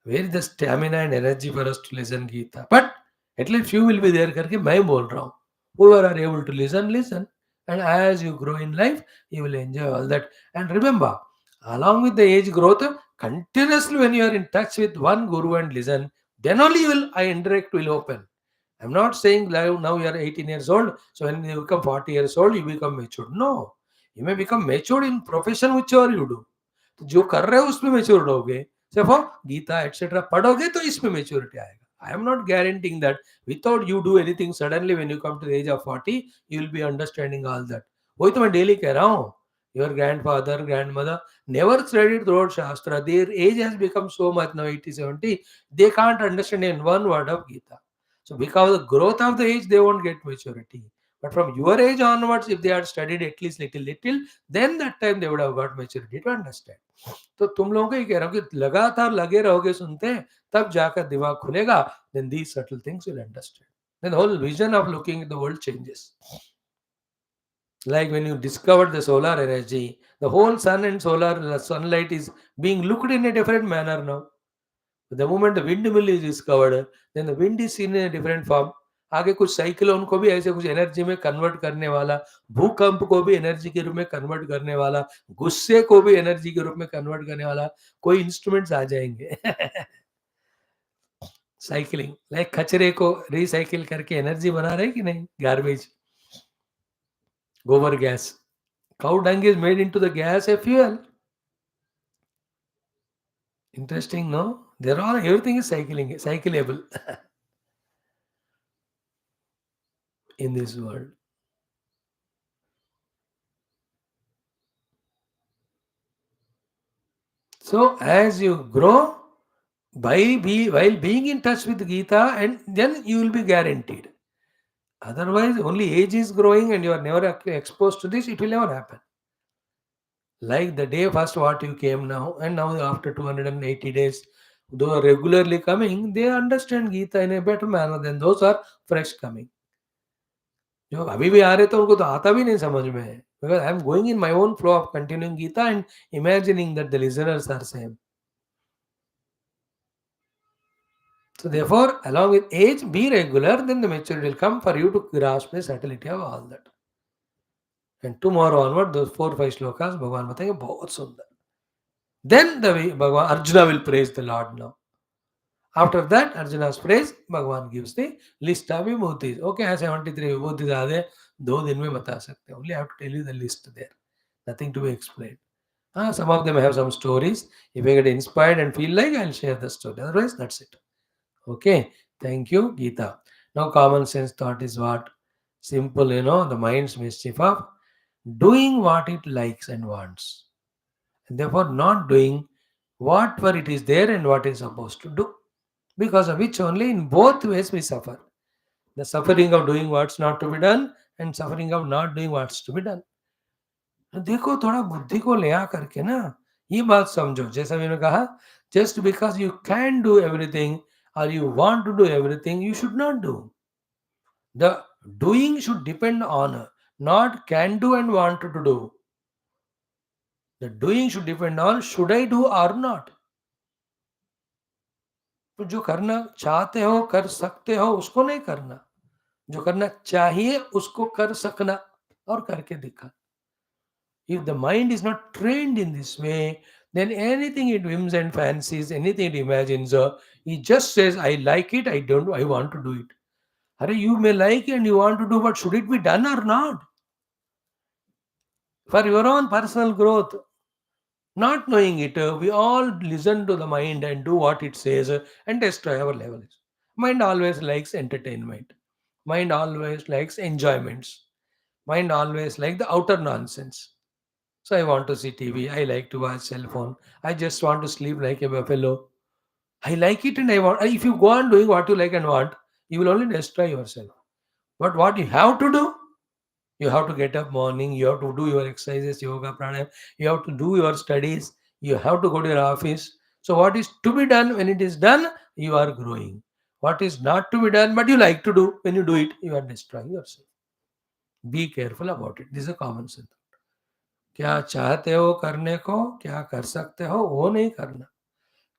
Where is the stamina and energy for us to listen Geetha? But at least few will be there करके मैं बोल रहा हूँ. Whoever are able to listen, listen. And as you grow in life, you will enjoy all that. And remember, along with the age growth, continuously when you are in touch with one guru and listen, then only you will, indirect will open. I'm not saying now you are 18 years old, so when you become 40 years old, you become mature. No, you may become mature in profession whichever you do. तो जो कर रहे हो उसमें mature रहोगे. So for Gita etc. पढ़ोगे तो इसमें maturity आएगा. I am not guaranteeing that without you do anything suddenly when you come to the age of 40 you will be understanding all that. वही तो मैं daily कह रहा हूँ. Your grandfather, grandmother never studied throughout Shastra. Their age has become so much now 80, 70. They can't understand in one word of Gita. So because of the growth of the age, they won't get maturity. But from your age onwards, if they had studied at least little, then that time they would have got maturity to understand. तो तुम लोगों को ही कह रहा हूँ कि लगातार लगे रहोगे सुनते तब जाकर दिमाग खुलेगा. Then these subtle things you'll understand. Then the whole vision of looking at the world changes. Like when you discovered the solar energy, the whole sun and solar sunlight is being looked in a different manner now. The moment the windmill is discovered, then the wind is seen in a different form. आगे कुछ cyclone को भी ऐसे कुछ energy में convert करने वाला, भूकंप को भी एनर्जी के रूप में कन्वर्ट करने वाला, गुस्से को भी एनर्जी के रूप में कन्वर्ट करने वाला कोई इंस्ट्रूमेंट्स आ जाएंगे. साइकिलिंग लाइक कचरे को रिसाइकिल करके एनर्जी बना रहे कि नहीं. गार्बेज, गोबर gas, cow dung is made into the gas a fuel. Interesting, no? They're all, everything is cyclable in this world. So as you grow, while being in touch with Gita, and then you will be guaranteed. Otherwise, only age is growing and you are never exposed to this, it will never happen. Like the day first what you came now, and now after 280 days, those are regularly coming, they understand Gita in a better manner than those are fresh coming. जो अभी भी आ रहे तो उनको तो आता भी नहीं समझ में है. Because I am going in my own flow of continuing Gita and imagining that the listeners are same. So therefore, along with age, be regular, then the maturity will come for you to grasp the subtlety of all that. And tomorrow onward, those 4-5 shlokas, Bhagavan बताएंगे बहुत सुंदर. Then the way Bhagavan, Arjuna will praise the Lord now. After that, Arjuna's praise, Bhagavan gives the list of vibhutis. Okay, I 73 vibhutis are there. 2 दिन में बता सकते हैं. Only I have to tell you the list there. Nothing to be explained. Some of them have some stories. If I get inspired and feel like, I'll share the story. Otherwise, that's it. Okay, thank you, Geetha. Now, common sense thought is what? Simple, the mind's mischief of doing what it likes and wants. And therefore, not doing whatever it is there and what it's supposed to do. Because of which only in both ways we suffer. The suffering of doing what's not to be done and suffering of not doing what's to be done. देखो थोड़ा बुद्धि को ले आ करके ना ये बात समझो. जैसा मैंने कहा, just because you can do everything or you want to do everything, you should not do. The doing should depend on not can do and want to do. The doing should depend on should I do or not. तो जो करना चाहते हो कर सकते हो उसको नहीं करना. जो करना चाहिए उसको कर सकना और करके दिखा. If the mind is not trained in this way, then anything it whims and fancies, anything it imagines, it just says, I like it, I want to do it. Hare, you may like it and you want to do, but should it be done or not? For your own personal growth. Not knowing it, we all listen to the mind and do what it says and destroy our levels. Mind always likes entertainment. Mind always likes enjoyments. Mind always likes the outer nonsense. So I want to see TV. I like to watch cell phone. I just want to sleep like a buffalo. I like it and I want. If you go on doing what you like and want, you will only destroy yourself. But what you have to do, you have to get up morning. You have to do your exercises, yoga, pranayam. You have to do your studies. You have to go to your office. So what is to be done, when it is done, you are growing. What is not to be done, but you like to do, when you do it, you are destroying yourself. Be careful about it. This is a common sense. क्या चाहते हो करने को, क्या कर सकते हो वो नहीं करना.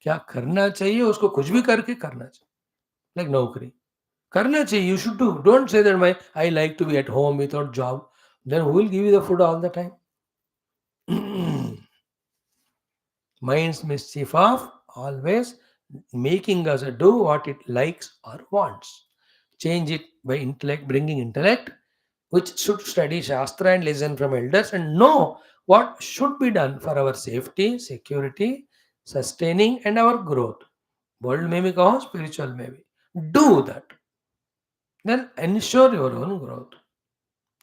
क्या करना चाहिए उसको कुछ भी करके करना चाहिए. लाइक नौकरी करना चाहिए. You should do. Don't say that I like to be at home without job. Then who will give you the food all the time? Mind's mischief of always making us do what it likes or wants. Change it by intellect, bringing intellect, which should study Shastra and listen from elders and know what should be done for our safety, security, sustaining and our growth. World में भी कहो, spiritual में भी. Do that. Then ensure your own growth.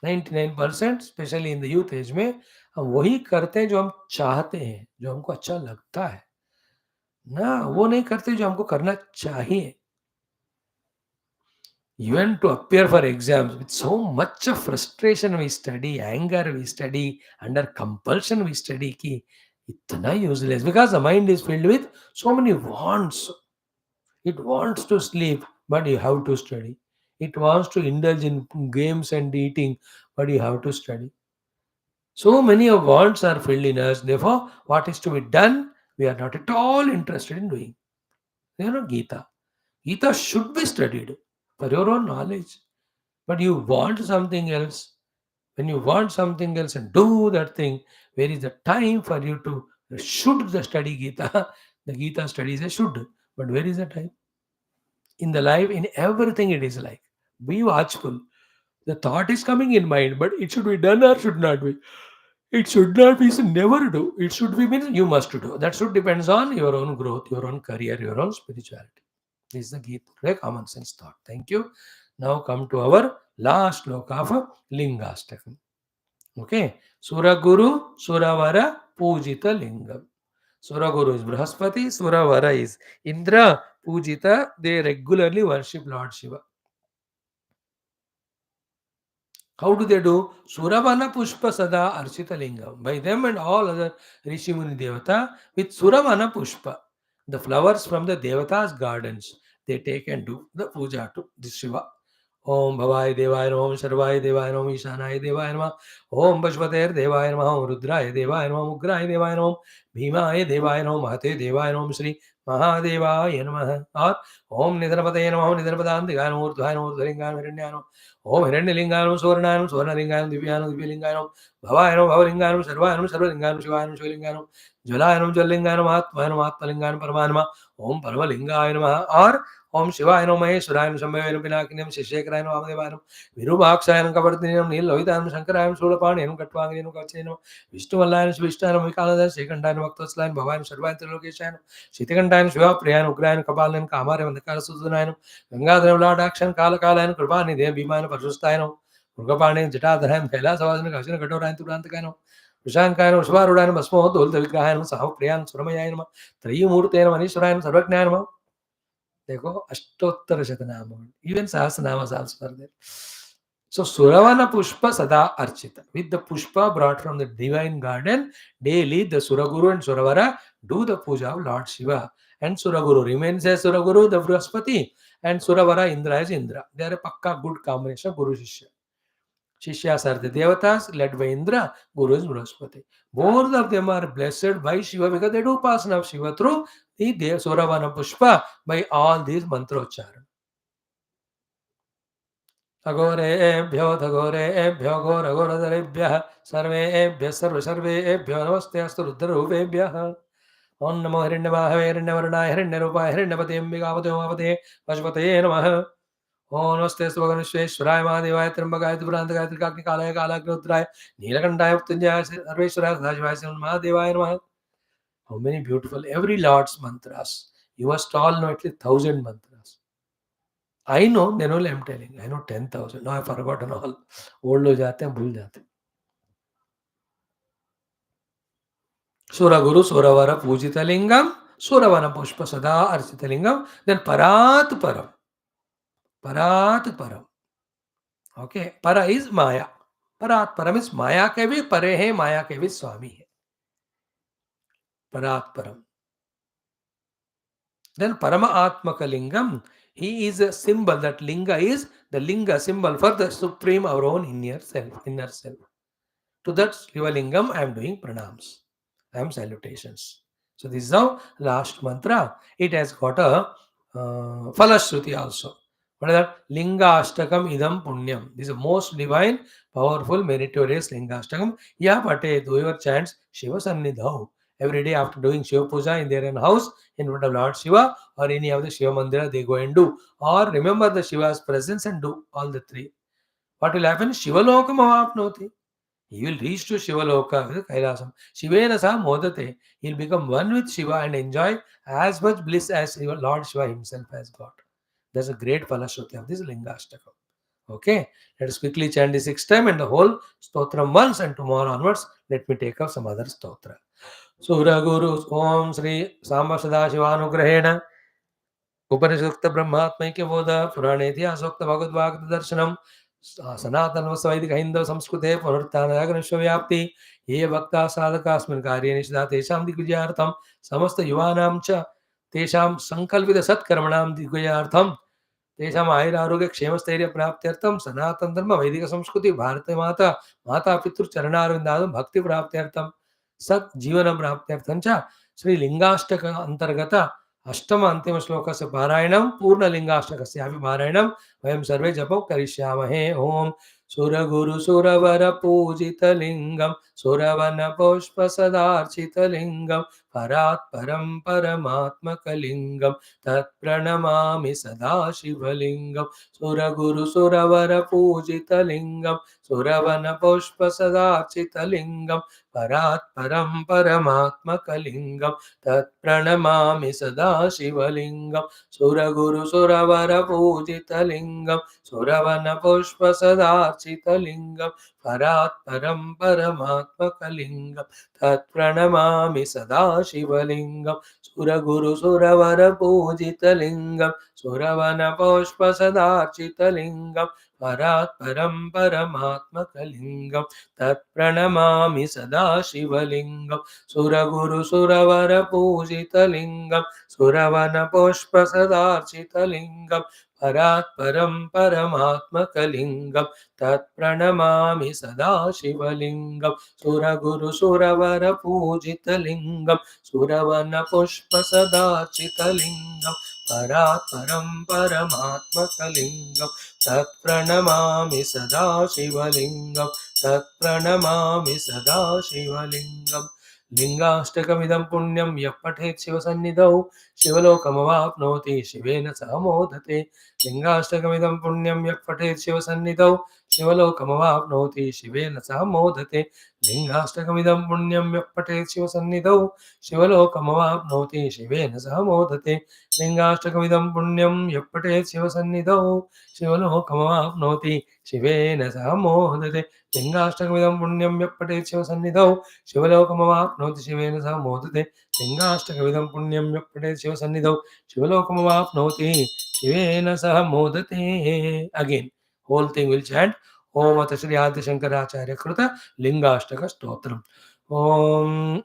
99% specially in the youth age में हम वही करते हैं जो हम चाहते हैं, जो हमको अच्छा लगता है ना, वो नहीं करते जो हमको करना चाहिए. Even to appear for exams with so much of frustration we study, anger we study, under compulsion we study ki itna useless because the mind is filled with so many wants. It wants to sleep, but you have to study. It wants to indulge in games and eating, but you have to study. So many of wants are filled in us. Therefore, what is to be done, we are not at all interested in doing. Geetha. Geetha should be studied for your own knowledge. But you want something else. When you want something else and do that thing, where is the time for you to should the study Geetha? The Geetha study is a should. But where is the time? In the life, in everything it is like. Be watchful. The thought is coming in mind, but it should be done or should not be. It should not be, so never do. It should be means you must do. That should depends on your own growth, your own career, your own spirituality. This is the Geetha, common sense thought. Thank you. Now come to our last shloka of Lingaashtakam. Okay. Suraguru, Suravara, Pujita Lingam. Suraguru is Brahaspati, Suravara is Indra, Pujita. They regularly worship Lord Shiva. How do they do? Suravana Pushpa Sada Archita Lingam. By them and all other Rishi Muni Devata with Suravana Pushpa. The flowers from the Devata's gardens. They take and do the puja to the Shiva. Om Bhavai Devaya Namo, Om Sarvaya Devaya Namo, Ishanaya Devaya Namo, Om Pashvater Devaya Namo, Om Rudraya Devaya Namo, Ugraya Devaya Namo, Bhimaya Devaya Namo, Mahate Devaya Namo, Sri Mahadevaya Namaha. Or Om Nidrapataya Namo, Nidrapadantikaya Namo, Urdhaya Namo, Urdhaya Namo, Om Hiranyalinganam, Swarnanam, Swarnalinganam, Divyanam, Divyalinganam, Bhavayanam, Bhavalinganam, Sarvayanam, Sarvalinganam, Shivayanam, Shivalinganam, Jalayanam, Jalinganam, Atmayanam, Atmalinganam, Paramanama, Om Paramalingayanam, or Om Shivayanam, Maheshwarayanam, Shambhayanam, Pinakinam, Shishekarayanam, Vamadevanam, Virubakshayanam, Kavartinam, Nilohitanam, Shankarayanam, Sulapanyanam, Katvanginam, Kachayanam, Vishnuvallayanam, Vishtanam, Vikaladas, Sekandayanam, Bhaktasalayanam, Bhavayanam, Sarvayanam, Trilokeshayanam, Shitikandayanam, Shiva, Priyanam, Ugrayanam, Kapalanam, Kamaram, Vandakara Sudanayanam, Gangadharam, Lord Action, Kalakalayam, Kripani, Bhimana, Parsustayanam, Murgapanayam, Jatadharam, Kailasavasanam, Kashina, Katorayan, Turantakayam, Vishankayanam, Shivarudanam, Basmo, Dulta Vigrahanam, Sahav Priyanam, Suramayanam, Triyumurtayanam, Anishwarayanam, Sarvajnanam. देखो अष्टोत्तर शतनाम, even Sahasranamas also are there. So Suravana Pushpa Sada Archita. With the Pushpa brought from the divine garden, daily the Suraguru and Suravara do the puja of Lord Shiva. And Suraguru remains as Suraguru, the Vraspati, and Suravara Indra as Indra. They are a pakka good combination of Guru Shishya. Shishyas are the Devatas led by Indra, Guru is Vraspati. Both of them are blessed by Shiva because they do upasana of Shiva through the Suravana Pushpa by all these mantrocharan. अघोरेभ्यो घोरेभ्यो घोरघोरधरेभ्यः सर्वेभ्यः सर्वेभ्यो नमस्ते अस्तु रुद्ररूपेभ्यः. ओं नमो हिरण्यवाहवे हिरण्यवर्णाय हिरण्यरूपाय हिरण्यपते अम्बिकापते उमापते पशुपतये नमः. ओं नमस्ते विश्वेश्वराय महादेवाय त्र्यंबकाय त्रिपुरान्तकाय त्रिकाग्निकालाय कालाग्निरुद्राय नीलकण्ठाय मृत्युंजयाय सर्वेश्वराय सदाशिवाय महादेवाय नमः. How many beautiful every Lord's mantras. You must all know at least 1,000 mantras. I know, then only I'm telling. I know 10,000. Now I've forgotten all. Old ho jate hain, bhul jate. Sura Guru, Suravara Pujita Lingam, Suravana Pushpa Sada Archita Lingam, then Parat Param. Parat Param. Okay, Para is Maya. Parat Param is Maya ke bhi pare hai, Maya ke bhi Swami hai. Parat Param. Then Parama Atmaka Lingam, he is a symbol. That Linga is the Linga symbol for the Supreme, our own inner self. To that Shiva Lingam, I am doing pranams. I am salutations. So this is how last mantra. It has got a Falashruti also. What is that? Lingaashtakam idam punyam. This is the most divine, powerful, meritorious Lingaashtakam. Ya pate, whoever chants Shiva Sannidhau every day after doing Shiva Puja in their own house, in front of Lord Shiva or any of the Shiva Mandira, they go and do. Or remember the Shiva's presence and do all the three. What will happen? Shiva Lokam avapnoti. He will reach to Shivaloka, Kailasam. Shivena sa modate. He'll become one with Shiva and enjoy as much bliss as Lord Shiva himself has got. That's a great Falashruti of this Lingashtakam. Okay, let us quickly chant the sixth time and the whole stotram once, and tomorrow onwards, let me take up some other stotra. Sura Guru Om Sri Samba Sadashivanugrahena उपनिषदुक्त ब्रह्मात्मैक्य बोध पुराणे इतिहासोक्त भगवद्वाग् दर्शनम सनातन वैदिक हिंदू संस्कृते पुनरुत्थान विश्वव्याप्ति ये भक्ता साधकास्मिन् कार्ये निष्ठा तेषां दिग्विजयार्थं समस्त युवानां च तेषां संकल्पित सत्कर्मणां दिग्विजयार्थं तेषाम् आयुरारोग्य क्षेमस्थैर्य प्राप्त्यर्थं सनातन धर्म वैदिक संस्कृति भारत माता माता पितृचरणारविन्दादं भक्ति प्राप्त्यर्थं सत् जीवन प्राप्त्यर्थं च श्री लिंगाष्टक अंतर्गत अष्टम अंतिम श्लोकस्य पारायणं पूर्णलिंगाष्टकस्यापि पारायणं वयं सर्वे जपं करिष्यामहे. ओम सुरगुरु सुरवर पूजितलिंगं सुरवन पुष्प सदार्चितलिंगं परात् परं परमात्मकलिंगं तत्प्रणमामि सदा शिवलिंगं सुरगुरु सुरवर पूजितलिंगं सुरवन पुष्प सदार्चितलिंगं परात् परं परमात्मकलिंगं तत्प्रणमामि सदा शिवलिंगं सुरगुरु सुरवर पूजितलिंगं सुरवन पुष्प सदार्चितलिंगं परात् परं परमात्मकलिंगं तत्प्रणमामि सदा शिवलिंगं सुरगुरु सुरवर पूजितलिंगं सुरवन पुष्प सदार्चितलिंगं परात् परं परमात्मकलिंगं तत्प्रणमामि सदा शिवलिंगं सुरगुरु सुरवर पूजितलिंगं सुरवन पुष्प सदार्चितलिंगं परात् परं परमात्मकलिंगं तत्प्रणमामि सदा शिवलिंगं सुरगुरु सुरवर पूजितलिंगं सुरवन पुष्प सदार्चितलिंगं परात् परं परमात्मकलिंगं तत्प्रणमामि सदा शिवलिंगं तत्प्रणमामि सदा शिवलिंगं लिंगाष्टकमिदं पुण्यं यः पठेत् शिवसन्निधौ शिवलोकमवाप्नोति शिवेन सह मोदते लिंगाष्टकमिदं पुण्यं यः पठेत् शिवसन्निधौ शिवलोकमवाप्नोति शिवेन सह मोदते लिंगाष्टकमिदं पुण्यं यः पठेत् शिवसन्निधौ शिवलोकमवाप्नोति शिवेन सह मोदते लिंगाष्टकमिदं पुण्यं यः पठेत् शिवसन्निधौ शिवलोकमवाप्नोति शिवेन सह मोदते लिंगाष्टकमिदं पुण्यं यः पठेत् शिवसन्निधौ शिवलोकमवाप्नोति शिवेन सह मोदते लिंगाष्टकमिदं पुण्यं यः पठेत् शिवसन्निधौ शिवलोकमवाप्नोति शिवेन सह मोदते. Again, whole thing will chant. Om Ata Shri Adi Shankaracharya Kruta Lingashtaka Stotram. Om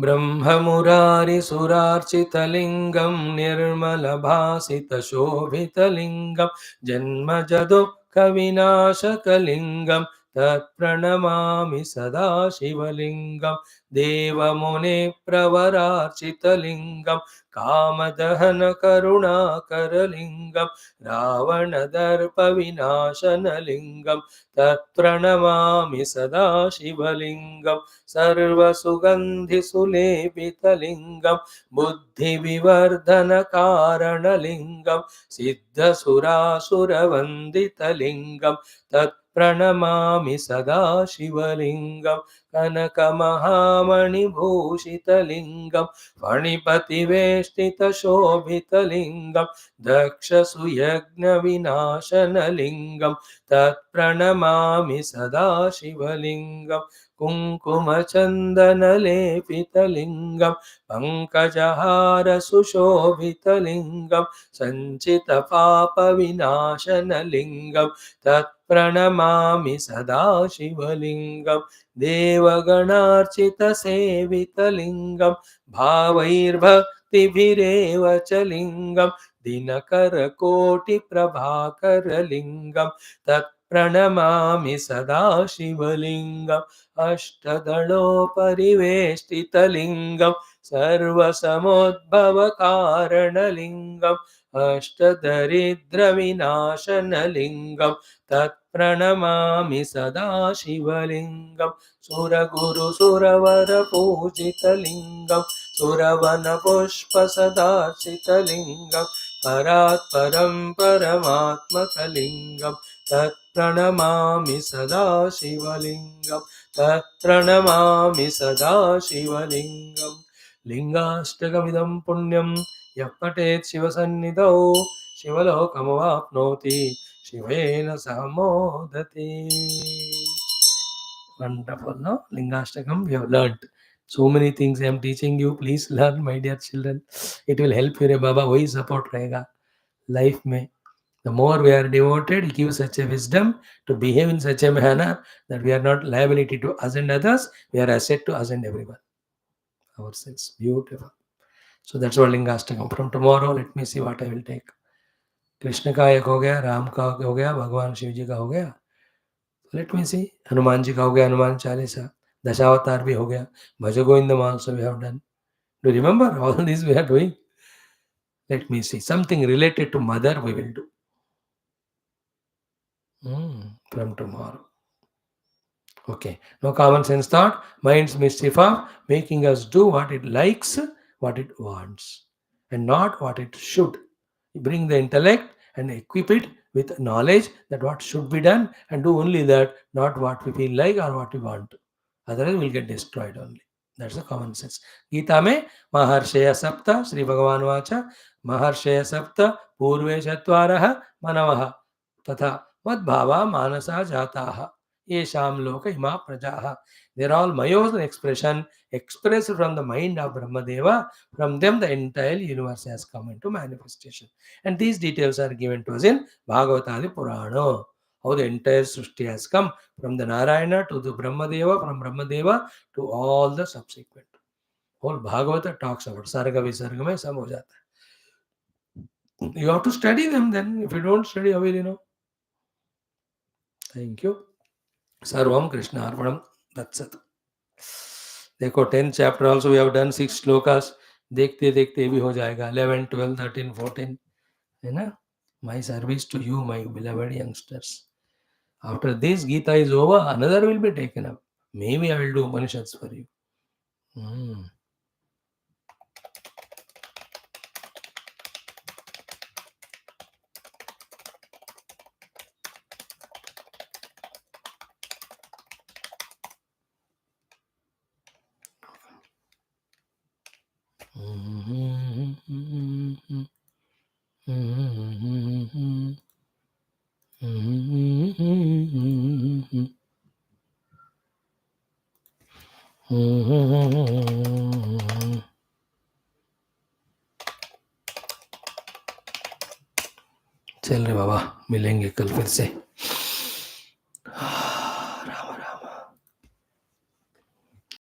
ब्रह्ममुरारिसुरार्चितलिङ्गं निर्मलभासितशोभितलिङ्गं जन्मजदुःखविनाशकलिङ्गं तत्प्रणमामि सदा शिवलिङ्गं देवमुनिप्रवरार्चितलिङ्गं कामदहनकरुणाकरलिङ्गं रावणदर्पविनाशनलिङ्गं तत्प्रणमामि सदा शिवलिङ्गं सर्वसुगन्धिसुलेपितलिङ्गं बुद्धिविवर्धनकारणलिङ्गं सिद्धसुरासुरवन्दितलिङ्गं तत्प्रणमामि सदा शिवलिङ्गं कनकमहामणिभूषितलिङ्गं फणिपतिवेष्टितशोभितलिङ्गं दक्षसुयज्ञविनाशनलिङ्गं तत्प्रणमामि सदा शिवलिङ्गं कुङ्कुमचन्दनलेपितलिङ्गं पङ्कजहारसुशोभितलिङ्गं सञ्चितपापविनाशनलिङ्गं तत्प्रणमामि सदा शिवलिङ्गं देवगणार्चितसेवितलिङ्गं भावैर्भक्तिभिरेव च लिङ्गं दिनकरकोटिप्रभाकरलिङ्गं तत्प्रणमामि सदा शिवलिङ्गम् अष्टदलोपरिवेष्टितलिङ्गं सर्वसमुद्भवकारणलिङ्गम् अष्टदरिद्रविनाशनलिङ्गं तत्प्रणमामि सदा शिवलिङ्गं सुरगुरुसुरवरपूजितलिङ्गं सुरवनपुष्पसदार्चितलिङ्गं परात् परं परमात्मकलिङ्गं तत्प्रणमामि सदा शिवलिङ्गं तत्प्रणमामि सदा शिवलिङ्गं लिङ्गाष्टकमिदं पुण्यं यः पठेत् शिवसन्निधौ शिवलोकमवाप्नोति शिवेन सह मोदते. Wonderful, no? Lingashtakam, we have learnt. So many things I am teaching you. Please learn, my dear children. It will help you. Re Baba, वही support रहेगा life में. The more we are devoted, He gives such a wisdom to behave in such a manner that we are not liability to us and others. We are asset to us and everyone. Ourselves. Beautiful. So that's what Lingashtakam. From tomorrow, let me see what I will take. Krishna का एक हो गया, राम का हो गया, भगवान शिव जी का हो गया. लेट मी सी, हनुमान जी का हो गया, हनुमान चालीसा, दशावतार भी हो गया, भज Govind also we have done. Do you remember all these we are doing? Let me see, something related to mother we will do from tomorrow. Okay, no common sense thought, mind's mischief of making us do what it likes, what it wants, and not what it should. Bring the intellect and equip it with knowledge that what should be done and do only that, not what we feel like or what we want. Otherwise, we'll get destroyed only. That's the common sense. Gita में महर्षय सप्त श्री भगवान watch महर्षय सप्त पूर्वे चत्वारः मनवः तथा मद्भावा मानसा जाताः येषां लोक इमा प्रजाः. They're all mayos, an expression expressed from the mind of Brahmadeva. From them, the entire universe has come into manifestation. And these details are given to us in Bhagavatadi Purana. How the entire Srishti has come from the Narayana to the Brahmadeva, from Brahmadeva to all the subsequent. Whole Bhagavata talks about Sarga Visarga mein sab ho jata hai. You have to study them then. If you don't study, how will you know? Thank you. Sarvam Krishna Arpanam. That's it. देखो 10th chapter also we have done 6 shlokas. देखते देखते भी हो जाएगा 11, 12, 13, 14 है ना. My service to you, my beloved youngsters. After this Gita is over, another will be taken up. Maybe I will do Upanishads for you. चल रे बाबा, मिलेंगे कल फिर से.